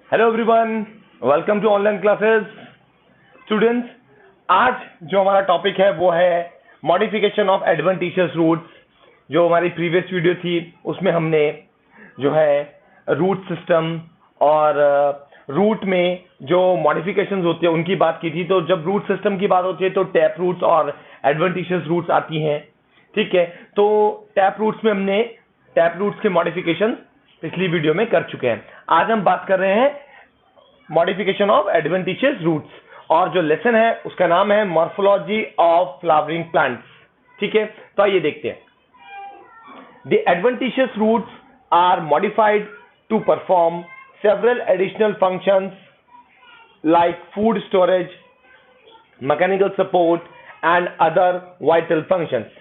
Hello everyone, welcome to online classes. Students, आज जो हमारा टॉपिक है वो है मॉडिफिकेशन ऑफ एडवेंटिशियस रूट्स। जो हमारी प्रीवियस वीडियो थी उसमें हमने जो है रूट सिस्टम और रूट में जो मॉडिफिकेशंस होती है उनकी बात की थी। तो जब रूट सिस्टम की बात होती है तो टैप रूट्स और एडवेंटिशियस रूट्स आती हैं। ठीक है, तो टैप रूट्स में हमने टैप रूट्स के मॉडिफिकेशन पिछली वीडियो में कर चुके हैं। आज हम बात कर रहे हैं मॉडिफिकेशन ऑफ एडवेंटिशियस रूट्स और जो लेसन है उसका नाम है मॉर्फोलॉजी ऑफ फ्लावरिंग प्लांट्स। ठीक है, तो आइए देखते हैं। The adventitious roots are modified to perform several additional functions like food storage, mechanical support and other vital functions.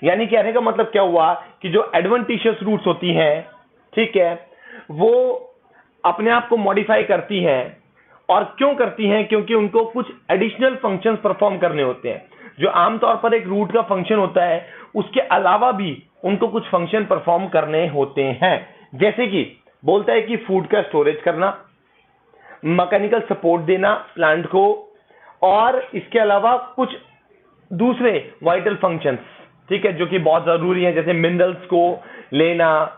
यानी कहने का मतलब क्या हुआ कि जो एडवेंटिशियस रूट्स होती हैं, ठीक है, वो अपने आप को मॉडिफाई करती हैं। और क्यों करती हैं? क्योंकि उनको कुछ एडिशनल फंक्शंस परफॉर्म करने होते हैं। जो आमतौर पर एक रूट का फंक्शन होता है उसके अलावा भी उनको कुछ फंक्शन परफॉर्म करने होते हैं। जैसे कि बोलता है कि फूड का स्टोरेज करना, मैकेनिकल सपोर्ट देना प्लांट को, और इसके अलावा कुछ दूसरे वाइटल फंक्शंस, ठीक है, जो कि बहुत जरूरी है, जैसे मिनरल्स को लेना।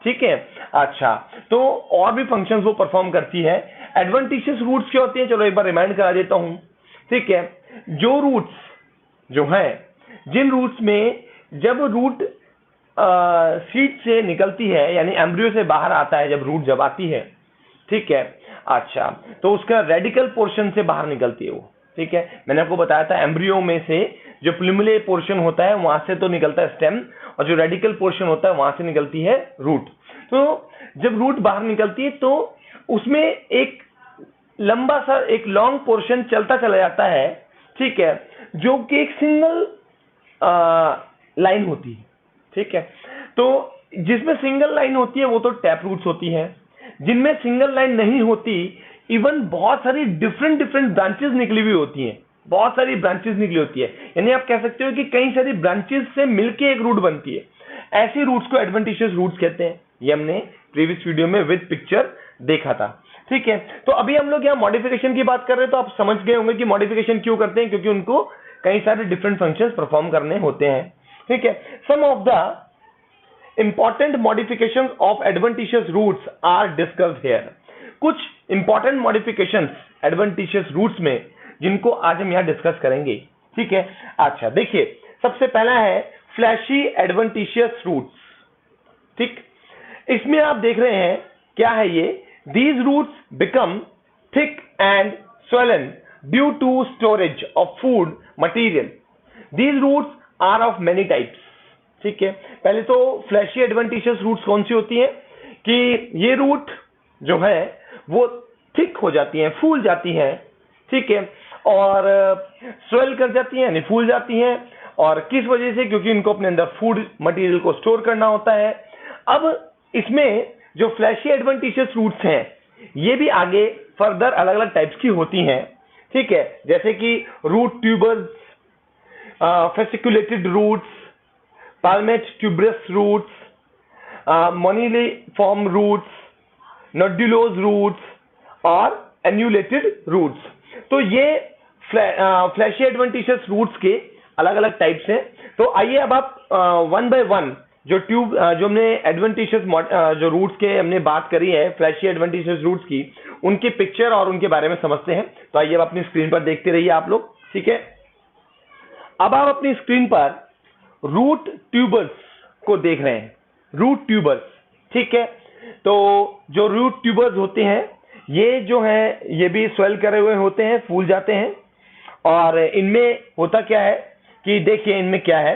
ठीक है, अच्छा, तो और भी फंक्शंस वो परफॉर्म करती है। एडवेंटिशियस रूट्स क्या होती हैं? चलो एक बार रिमाइंड करा देता हूं। ठीक है, जो रूट्स जो हैं, जिन रूट्स में जब रूट सीड से निकलती है, यानी एम्ब्रियो से बाहर आता है, जब रूट जब आती है, ठीक है, अच्छा, तो उसका रेडिकल पोर्शन से बाहर निकलती है वो। ठीक है, मैंने आपको बताया था एम्ब्रियो में से जो प्लूमुले पोर्शन होता है वहां से तो निकलता है स्टेम, और जो रेडिकल पोर्शन होता है वहां से निकलती है रूट। तो जब रूट बाहर निकलती है तो उसमें एक लंबा सा एक लॉन्ग पोर्शन चलता चला जाता है, ठीक है, जो कि एक सिंगल लाइन होती है। ठीक है, तो जिसमें सिंगल लाइन होती है वो तो टैप रूट्स होती है। जिनमें सिंगल लाइन नहीं होती, इवन बहुत सारी डिफरेंट ब्रांचेस निकली हुई होती हैं, बहुत सारी ब्रांचेस निकली होती है, यानी आप कह सकते हो कि कई सारी ब्रांचेस से मिलके एक रूट बनती है। ऐसी रूट्स को एडवेंटिशियस रूट्स कहते हैं। ये हमने प्रीवियस वीडियो में विद पिक्चर देखा था। ठीक है, तो अभी हम लोग यहाँ मॉडिफिकेशन की बात कर रहे हैं, तो आप समझ गए होंगे कि मॉडिफिकेशन क्यों करते हैं, क्योंकि उनको कई सारे डिफरेंट फंक्शंस परफॉर्म करने होते हैं। ठीक है, some of the important modifications of adventitious roots are discussed here. कुछ इंपॉर्टेंट मॉडिफिकेशंस एडवेंटिशियस रूट्स में जिनको आज हम यहाँ डिस्कस करेंगे। ठीक है, अच्छा, देखिए, सबसे पहला है फ्लैशी एडवेंटिशियस रूट्स। ठीक, इसमें आप देख रहे हैं क्या है ये, these roots become thick and swollen due to storage of food material. These roots are of many types. ठीक है, पहले तो फ्लैशी एडवेंटिशियस रूट्स कौन सी होती हैं कि ये रूट जो है वो थिक हो जाती हैं, फूल जाती हैं। ठीक है, और स्वेल कर जाती हैं, यानी फूल जाती हैं। और किस वजह से? क्योंकि इनको अपने अंदर फूड मटेरियल को स्टोर करना होता है। अब इसमें जो फ्लैशी एडवेंटिशियस रूट्स हैं ये भी आगे फर्दर अलग अलग टाइप्स की होती हैं। ठीक है, जैसे कि root tubers, fasciculated roots, palmate tuberous roots, moniliform roots, nodulose roots और annulated roots। तो ये फ्लैशी एडवेंटिशियस रूट्स के अलग अलग टाइप्स हैं। तो आइए अब आप वन बाय वन जो हमने एडवेंटिशियस जो रूट्स के हमने बात करी है, फ्लैशी एडवेंटिशियस रूट्स की, उनकी पिक्चर और उनके बारे में समझते हैं। तो आइए अब अपनी स्क्रीन पर देखते रहिए आप लोग। ठीक है, अब आप अपनी स्क्रीन पर रूट ट्यूबर्स को देख रहे हैं, रूट ट्यूबर्स। ठीक है, तो जो रूट ट्यूबर्स होते हैं ये जो हैं ये भी स्वेल करे हुए होते हैं, फूल जाते हैं। और इनमें होता क्या है कि देखिए इनमें क्या है,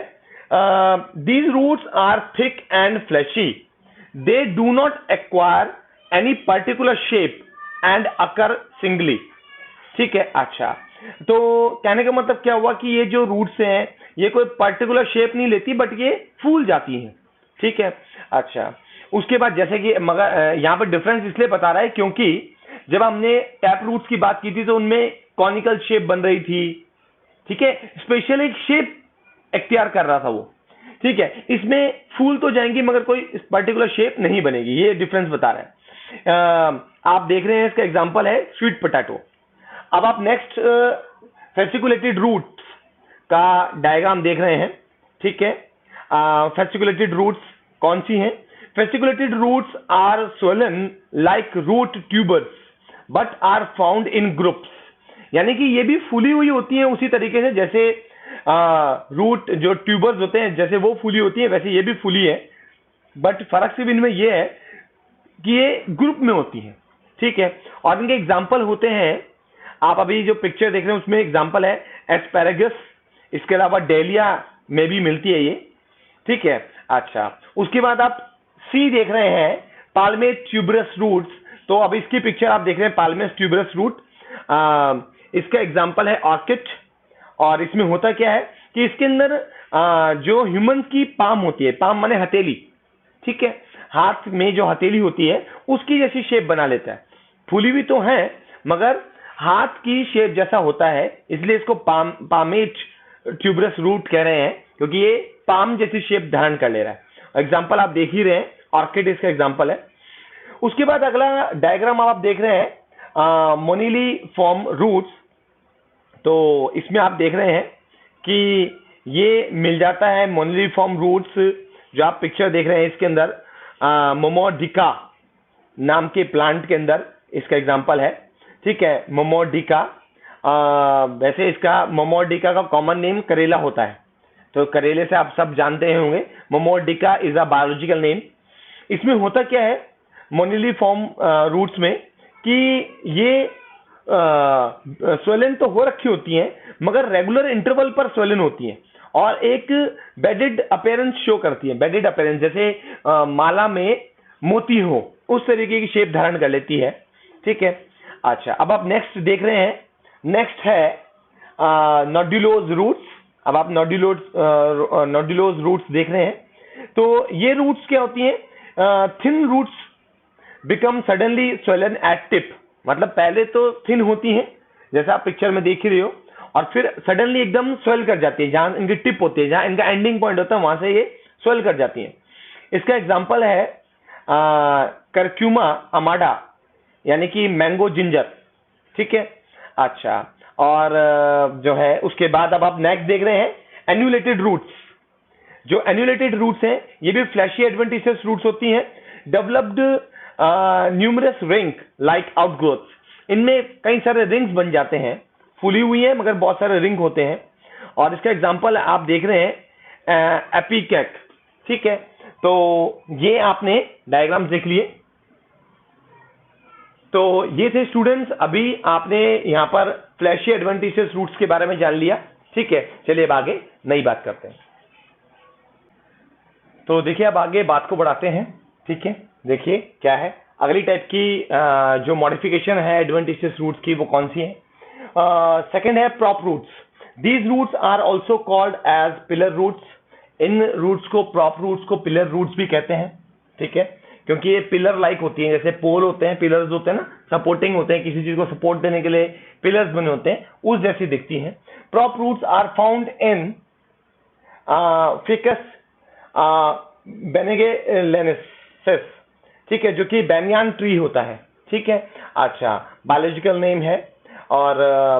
these roots are thick and fleshy, they do not acquire any particular shape and occur singly. ठीक है, अच्छा, तो कहने का मतलब क्या हुआ कि ये जो रूट्स हैं ये कोई पर्टिकुलर शेप नहीं लेती, बट ये फूल जाती हैं। ठीक है, अच्छा, उसके बाद जैसे कि मगर यहाँ पर डिफरेंस इसलिए बता रहा है क्योंकि जब हमने टैप रूट्स की बात की थी तो उनमें कॉनिकल शेप बन रही थी। ठीक है, स्पेशल एक शेप एक्टियार कर रहा था वो। ठीक है, इसमें फूल तो जाएंगी मगर कोई पर्टिकुलर शेप नहीं बनेगी, ये डिफरेंस बता रहा है। आप देख रहे हैं इसका एग्जांपल है स्वीट पोटैटो। अब आप नेक्स्ट फेसिकुलेटेड रूट्स का डायग्राम देख रहे हैं, ठीक है। फेसिकुलेटेड रूट्स कौन सी हैं? Fasciculated roots are swollen like root tubers but are found in groups, यानी कि ये भी फूली हुई होती हैं उसी तरीके से जैसे रूट जो ट्यूबर्स होते हैं जैसे वो फूली होती है, वैसे ये भी फूली है, बट फर्क सिर्फ इनमें ये है कि ये ग्रुप में होती है, ठीक है। और इनके एग्जाम्पल होते हैं, आप अभी जो पिक्चर देख रहे हैं उसमें एग्जाम्पल है एस्पैरागस, इसके अलावा डेलिया में भी मिलती है ये, ठीक है। अच्छा, उसके बाद आप सी देख रहे हैं पाल्मेट ट्यूबरस रूट्स, तो अब इसकी पिक्चर आप देख रहे हैं पाल्मेट ट्यूबरस रूट, इसका एग्जाम्पल है ऑर्किड। और इसमें होता क्या है कि इसके अंदर जो ह्यूमन की पाम होती है, पाम माने हथेली, ठीक है, हाथ में जो हथेली होती है उसकी जैसी शेप बना लेता है, फूली भी तो है मगर हाथ की शेप जैसा होता है, इसलिए इसको पामेट ट्यूबरस रूट कह रहे हैं, क्योंकि ये पाम जैसी शेप धारण कर ले रहा है। एग्जाम्पल आप देख ही रहे हैं, ऑर्किड इसका एग्जाम्पल है। उसके बाद अगला डायग्राम आप देख रहे हैं मोनिली फॉर्म रूट्स, तो इसमें आप देख रहे हैं कि ये मिल जाता है मोनिली फॉर्म रूट्स, जो आप पिक्चर देख रहे हैं इसके अंदर मोमोडिका नाम के प्लांट के अंदर इसका एग्जाम्पल है, ठीक है। मोमोडिका, वैसे इसका मोमोडिका का कॉमन नेम करेला होता है, तो करेले से आप सब जानते होंगे। Momordica is a biological name. इसमें होता क्या है मोनिलीफॉर्म रूट्स में कि ये स्वेलन तो हो रखी होती हैं मगर रेगुलर इंटरवल पर स्वेलन होती हैं और एक बेडेड अपीयरेंस शो करती है। बेडेड अपीयरेंस जैसे माला में मोती हो उस तरीके की शेप धारण कर लेती है, ठीक है। अच्छा, अब आप नेक्स्ट देख रहे हैं, नेक्स्ट है नोड्यूलोज रूट्स। अब आप नोड्यूलोज रूट्स देख रहे हैं, तो ये रूट्स क्या होती हैं? Thin roots become suddenly swollen at tip, मतलब पहले तो थिन होती हैं जैसा आप पिक्चर में देख ही रहे हो, और फिर सडनली एकदम स्वेल कर जाती है, जहां इनकी टिप होती है, जहां इनका एंडिंग पॉइंट होता है वहां से ये स्वेल कर जाती है। इसका एग्जाम्पल है करक्यूमा अमाडा, यानी कि मैंगो जिंजर, ठीक है। अच्छा, और जो है उसके बाद अब आप नेक्स्ट देख रहे हैं एन्यूलेटेड रूट्स। जो एन्यूलेटेड रूट्स हैं ये भी फ्लैशी एडवेंटिशियस रूट्स होती हैं, developed numerous ring like outgrowth. इनमें कई सारे रिंग्स बन जाते हैं, फूली हुई है मगर बहुत सारे रिंग होते हैं। और इसका एग्जांपल आप देख रहे हैं एपिकेक, ठीक है। तो ये आपने डायग्राम देख लिए। तो ये थे स्टूडेंट्स, अभी आपने यहाँ पर फ्लैशी एडवेंटिशियस रूट्स के बारे में जान लिया, ठीक है। चलिए अब आगे नई बात करते हैं। तो देखिए अब आगे बात को बढ़ाते हैं, ठीक है। देखिए क्या है अगली टाइप की जो मॉडिफिकेशन है एडवेंटिशियस रूट्स की, वो कौन सी है? सेकंड है prop roots. These roots are also called as pillar roots. इन रूट्स को, प्रॉप रूट्स को पिलर रूट्स भी कहते हैं, ठीक है, क्योंकि ये पिलर लाइक होती हैं, जैसे पोल होते हैं, पिलर्स होते हैं ना, सपोर्टिंग होते हैं, किसी चीज को सपोर्ट देने के लिए पिलर्स बने होते हैं, उस जैसी दिखती हैं। Prop roots are found in Ficus benghalensis, ठीक है, जो कि बैनियान ट्री होता है, ठीक है। अच्छा, बायोलॉजिकल नेम है, और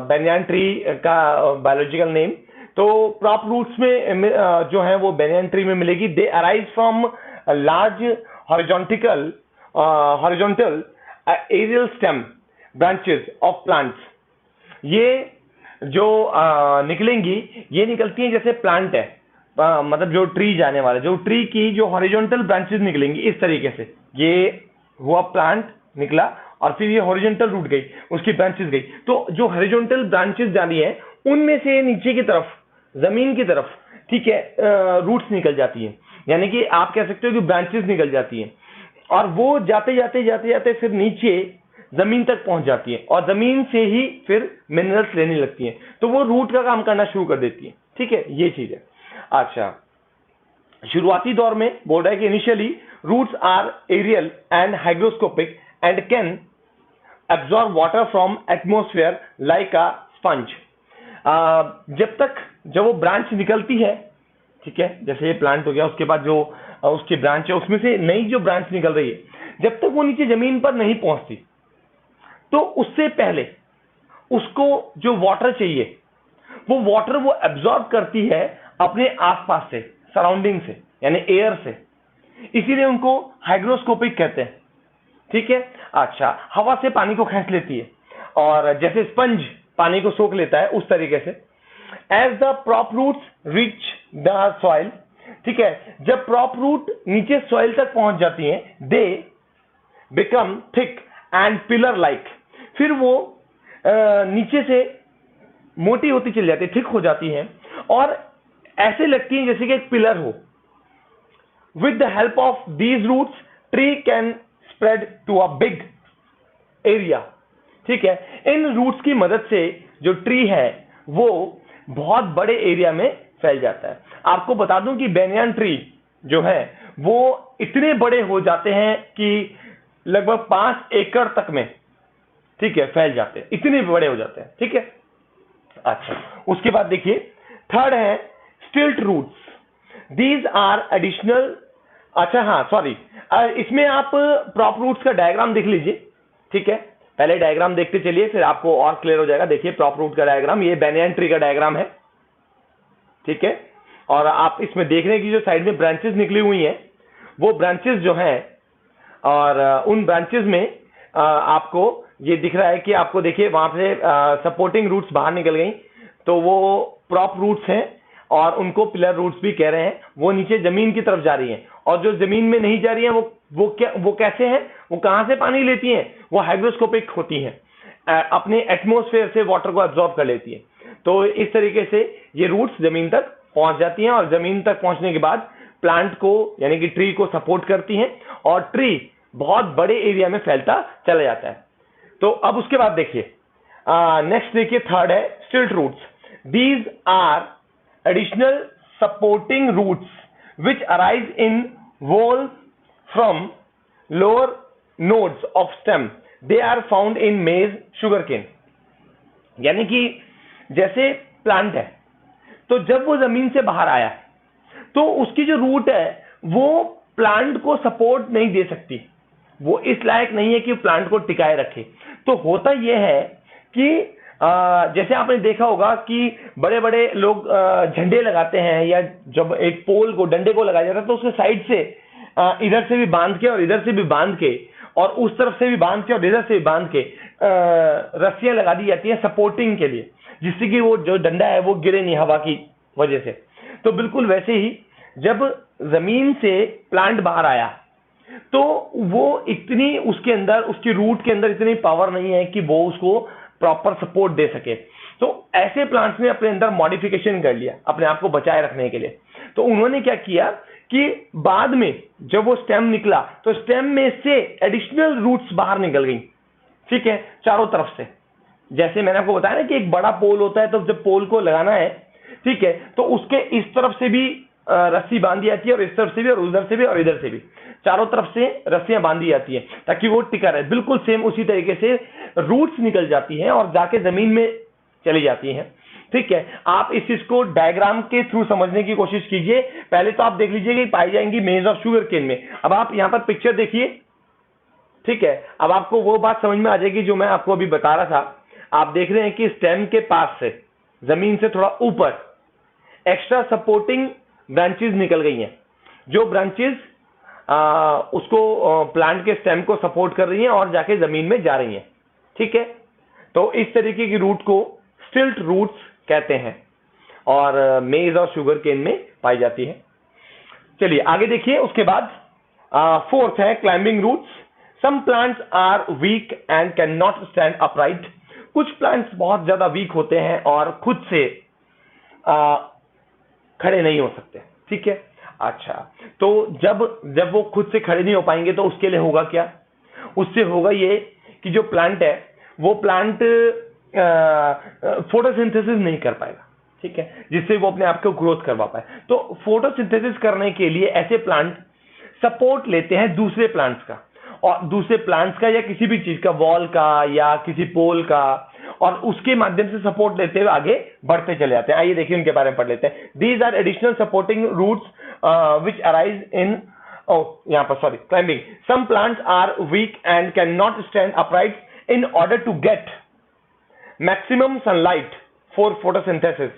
बैनियान ट्री का बायोलॉजिकल नेम, तो प्रॉप रूट्स में जो है वो बैनियान ट्री में मिलेगी। They arise from large horizontal aerial stem branches of plants. ये जो निकलेंगी, ये निकलती हैं जैसे प्लांट है, मतलब जो ट्री जाने वाला, जो ट्री की जो हॉरिजॉन्टल ब्रांचेस निकलेंगी इस तरीके से। ये हुआ प्लांट निकला और फिर ये हॉरिजॉन्टल रूट गई, उसकी ब्रांचेस गई, तो जो हॉरिजॉन्टल ब्रांचेस जानी है उनमें से नीचे की तरफ, जमीन की तरफ, ठीक है, रूट्स निकल जाती हैं, यानी कि आप कह सकते हो कि ब्रांचेस निकल जाती हैं, और वो जाते जाते फिर नीचे जमीन तक पहुंच जाती है, और जमीन से ही फिर मिनरल्स लेने लगती हैं, तो वो रूट का काम करना शुरू कर देती है, ठीक है, ये चीज है। अच्छा, शुरुआती दौर में बोल रहा है कि initially roots are aerial and hygroscopic and can absorb water from atmosphere like a sponge. जब वो ब्रांच निकलती है ठीक है, जैसे ये प्लांट हो गया, उसके बाद जो उसकी ब्रांच है उसमें से नई जो ब्रांच निकल रही है, जब तक वो नीचे जमीन पर नहीं पहुंचती तो उससे पहले उसको जो वाटर चाहिए वो वाटर वो एब्जॉर्ब करती है अपने आसपास से, सराउंडिंग से, यानी एयर से। इसीलिए उनको हाइग्रोस्कोपिक कहते हैं। ठीक है, अच्छा, हवा से पानी को खींच लेती है और जैसे स्पंज पानी को सोख लेता है उस तरीके से। As the prop roots reach the soil, ठीक है, जब प्रॉप रूट नीचे सॉइल तक पहुंच जाती हैं, they become thick and pillar like, फिर वो नीचे से मोटी होती चली जाती है, थिक हो जाती हैं और ऐसे लगती हैं जैसे कि एक पिलर हो। With the help of these roots tree can spread to a big area. ठीक है, इन रूट्स की मदद से जो ट्री है वो बहुत बड़े एरिया में फैल जाता है। आपको बता दूं कि बेनियन ट्री जो है वो इतने बड़े हो जाते हैं कि लगभग 5 एकड़ तक में, ठीक है, फैल जाते हैं, इतने बड़े हो जाते हैं। ठीक है, अच्छा, उसके बाद देखिए थर्ड है stilt roots. These are additional, अच्छा हाँ सॉरी, इसमें आप प्रॉप रूट्स का डायग्राम देख लीजिए। ठीक है, पहले डायग्राम देखते चलिए फिर आपको और क्लियर हो जाएगा। देखिए प्रॉप रूट का डायग्राम, ये बेनियन ट्री का डायग्राम है। ठीक है, और आप इसमें देख रहे हैं कि जो साइड में ब्रांचेस निकली हुई हैं वो ब्रांचेस जो हैं, और उन ब्रांचेस में आपको ये दिख रहा है कि आपको देखिए वहां से सपोर्टिंग रूट्स बाहर निकल गई, तो वो प्रॉप रूट्स हैं और उनको पिलर रूट्स भी कह रहे हैं। वो नीचे जमीन की तरफ जा रही हैं, और जो जमीन में नहीं जा रही हैं वो कैसे हैं, वो कहां से पानी लेती हैं, वो हाइग्रोस्कोपिक होती हैं, अपने एटमॉस्फेयर से वाटर को एब्जॉर्ब कर लेती है। तो इस तरीके से ये रूट्स जमीन तक पहुंच जाती हैं और जमीन तक पहुंचने के बाद प्लांट को यानी कि ट्री को सपोर्ट करती हैं और ट्री बहुत बड़े एरिया में फैलता चला जाता है। तो अब उसके बाद देखिए नेक्स्ट, देखिए थर्ड है stilt roots. These are additional supporting roots which arise in whorl from lower nodes of stem. They are found in maize, sugarcane. यानी कि जैसे प्लांट है तो जब वो जमीन से बाहर आया तो उसकी जो रूट है वो प्लांट को सपोर्ट नहीं दे सकती, वो इस लायक नहीं है कि प्लांट को टिकाए रखे। तो होता यह है कि जैसे आपने देखा होगा कि बड़े बड़े लोग झंडे लगाते हैं, या जब एक पोल को, डंडे को लगाया जाता है तो उसके साइड से इधर से भी बांध के और इधर से भी बांध के और उस तरफ से भी बांध के और इधर से भी बांध के रस्सियां लगा दी जाती हैं सपोर्टिंग के लिए, जिससे कि वो जो डंडा है वो गिरे नहीं हवा की वजह से। तो बिल्कुल वैसे ही जब जमीन से प्लांट बाहर आया तो वो इतनी उसके अंदर, उसकी रूट के अंदर इतनी पावर नहीं है कि वो उसको प्रॉपर सपोर्ट दे सके। तो ऐसे प्लांट्स ने अपने अंदर मॉडिफिकेशन कर लिया अपने आप को बचाए रखने के लिए। तो उन्होंने क्या किया कि बाद में जब वो स्टेम निकला तो स्टेम में से एडिशनल रूट्स बाहर निकल गई। ठीक है, चारों तरफ से, जैसे मैंने आपको बताया ना कि एक बड़ा पोल होता है, तो जब पोल को लगाना है, ठीक है, तो उसके इस तरफ से भी रस्सी बांधी जाती है और इस तरफ से भी और उधर से भी और इधर से भी, चारों तरफ से रस्सियां बांधी जाती हैं ताकि वो टिका रहे। बिल्कुल सेम उसी तरीके से रूट्स निकल जाती हैं और जाके जमीन में चली जाती हैं। ठीक है, आप इस चीज को डायग्राम के थ्रू समझने की कोशिश कीजिए। पहले तो आप देख लीजिए कि पाई जाएंगी मेज और शुगर केन में। अब आप यहां पर पिक्चर देखिए, ठीक है, अब आपको वो बात समझ में आ जाएगी जो मैं आपको अभी बता रहा था। आप देख रहे हैं कि स्टेम के पास से, जमीन से थोड़ा ऊपर, एक्स्ट्रा सपोर्टिंग ब्रांचेस निकल गई हैं, जो ब्रांचेस उसको प्लांट के स्टेम को सपोर्ट कर रही हैं और जाके जमीन में जा रही हैं। ठीक है, तो इस तरीके की रूट को स्टिल्ट रूट्स कहते हैं और मेज और शुगर केन में पाई जाती है। चलिए आगे देखिए, उसके बाद फोर्थ है climbing roots. Some plants are weak and can not stand upright. कुछ प्लांट्स बहुत ज्यादा वीक होते हैं और खुद से खड़े नहीं हो सकते। ठीक है, अच्छा, तो जब वो खुद से खड़े नहीं हो पाएंगे तो उसके लिए होगा क्या? उससे होगा ये कि जो प्लांट है वो प्लांट फोटोसिंथेसिस नहीं कर पाएगा। ठीक है, जिससे वो अपने आप को ग्रोथ करवा पाए। तो फोटोसिंथेसिस करने के लिए ऐसे प्लांट सपोर्ट लेते हैं दूसरे प्लांट्स का, और दूसरे प्लांट्स का या किसी भी चीज का, वॉल का या किसी पोल का, और उसके माध्यम से सपोर्ट लेते हुए आगे बढ़ते चले जाते हैं। आइए देखिए उनके बारे में पढ़ लेते हैं। These are additional supporting roots which arise in यहाँ पर sorry climbing. Some plants are weak and can not stand upright in order to get maximum sunlight for photosynthesis.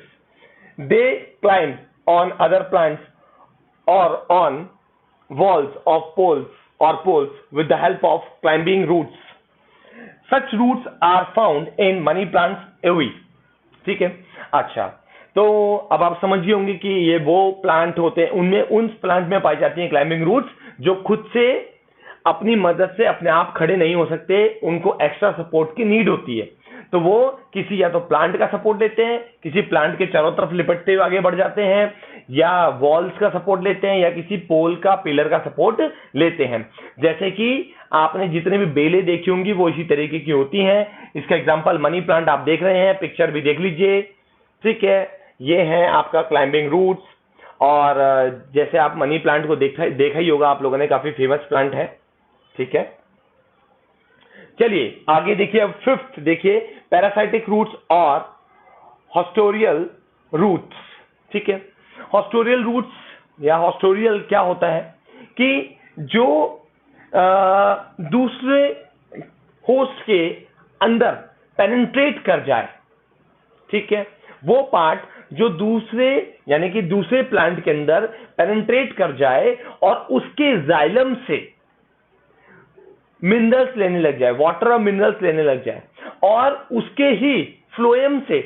They climb on other plants or on walls of poles with the help of climbing roots. Such roots are found in money plants एवी। ठीक है, अच्छा, तो अब आप समझिए होंगे कि ये वो प्लांट होते हैं, उनमें उन प्लांट में पाई जाती हैं क्लाइंबिंग रूट्स जो खुद से अपनी मदद से अपने आप खड़े नहीं हो सकते, उनको एक्स्ट्रा सपोर्ट की नीड होती है। तो वो किसी या तो प्लांट का सपोर्ट लेते हैं, किसी प्लांट के चारों तरफ लिपटते हुए आगे बढ़ जाते हैं, या वॉल्स का सपोर्ट लेते हैं, या किसी पोल का पिलर का सपोर्ट लेते हैं। जैसे कि आपने जितने भी बेलें देखी होंगी वो इसी तरीके की होती हैं। इसका एग्जांपल मनी प्लांट आप देख रहे हैं, पिक्चर भी देख लीजिए। ठीक है, ये है आपका क्लाइंबिंग रूट्स। और जैसे आप मनी प्लांट को देखा ही होगा आप लोगों ने, काफी फेमस प्लांट है। ठीक है, चलिए आगे देखिए। अब फिफ्थ देखिए, पैरासाइटिक रूट्स और हॉस्टोरियल रूट्स। ठीक है, हॉस्टोरियल रूट्स या हॉस्टोरियल क्या होता है कि जो दूसरे होस्ट के अंदर पेनिट्रेट कर जाए। ठीक है, वो पार्ट जो दूसरे यानी कि दूसरे प्लांट के अंदर पेनिट्रेट कर जाए और उसके जाइलम से मिनरल्स लेने लग जाए, वाटर और मिनरल्स लेने लग जाए, और उसके ही फ्लोएम से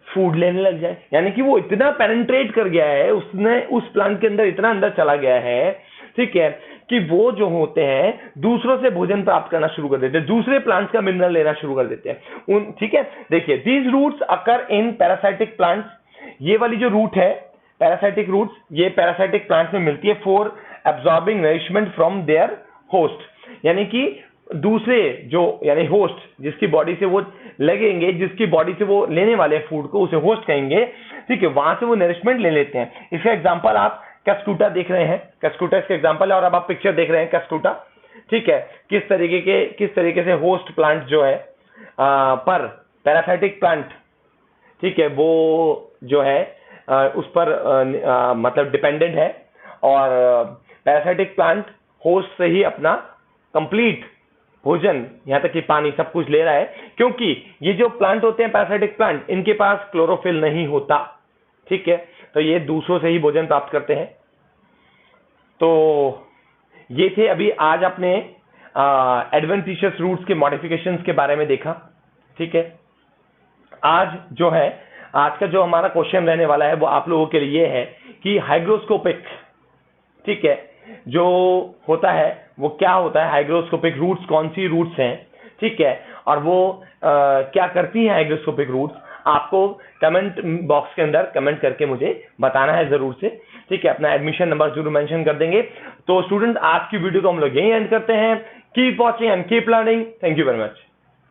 फूड लेने लग जाए। यानी कि वो इतना पेनिट्रेट कर गया है, उसने उस प्लांट के अंदर इतना अंदर चला गया है, ठीक है, कि वो जो होते हैं दूसरों से भोजन प्राप्त करना शुरू कर देते हैं, दूसरे प्लांट्स का मिनरल लेना शुरू कर देते हैं। ठीक है, देखिए, these roots occur in parasitic plants. ये वाली जो रूट है पैरासाइटिक रूट्स, ये पैरासाइटिक प्लांट्स में मिलती है for absorbing nourishment from their host. यानी कि दूसरे जो यानी होस्ट जिसकी बॉडी से वो लगेंगे, जिसकी बॉडी से वो लेने वाले फूड को, उसे होस्ट कहेंगे। ठीक है, वहां से वो नरिशमेंट ले लेते हैं। इसका एग्जांपल आप कैस्टूटा देख रहे हैं, कैस्टूटा इसका एग्जांपल है, और अब आप पिक्चर देख रहे हैं कैस्टूटा। ठीक है, किस तरीके से होस्ट प्लांट जो है पर पैरासाइटिक प्लांट, ठीक है, वो जो है उस पर मतलब डिपेंडेंट है, और पैरासाइटिक प्लांट होस्ट से ही अपना कंप्लीट भोजन, यहां तक कि पानी, सब कुछ ले रहा है, क्योंकि ये जो प्लांट होते हैं पैरासाइटिक प्लांट, इनके पास क्लोरोफिल नहीं होता। ठीक है, तो ये दूसरों से ही भोजन प्राप्त करते हैं। तो ये थे अभी आज अपने एडवेंटिशियस रूट्स के मॉडिफिकेशंस के बारे में देखा। ठीक है, आज जो है, आज का जो हमारा क्वेश्चन रहने वाला है वो आप लोगों के लिए है कि हाइग्रोस्कोपिक, ठीक है, जो होता है वो क्या होता है, हाइग्रोस्कोपिक रूट्स कौन सी रूट्स हैं। ठीक है, और वो क्या करती हैं हाइग्रोस्कोपिक रूट्स, आपको कमेंट बॉक्स के अंदर कमेंट करके मुझे बताना है जरूर से। ठीक है, अपना एडमिशन नंबर जरूर मेंशन कर देंगे। तो स्टूडेंट, आज की वीडियो को हम लोग यहीं एंड करते हैं। Keep watching and keep learning. Thank you very much.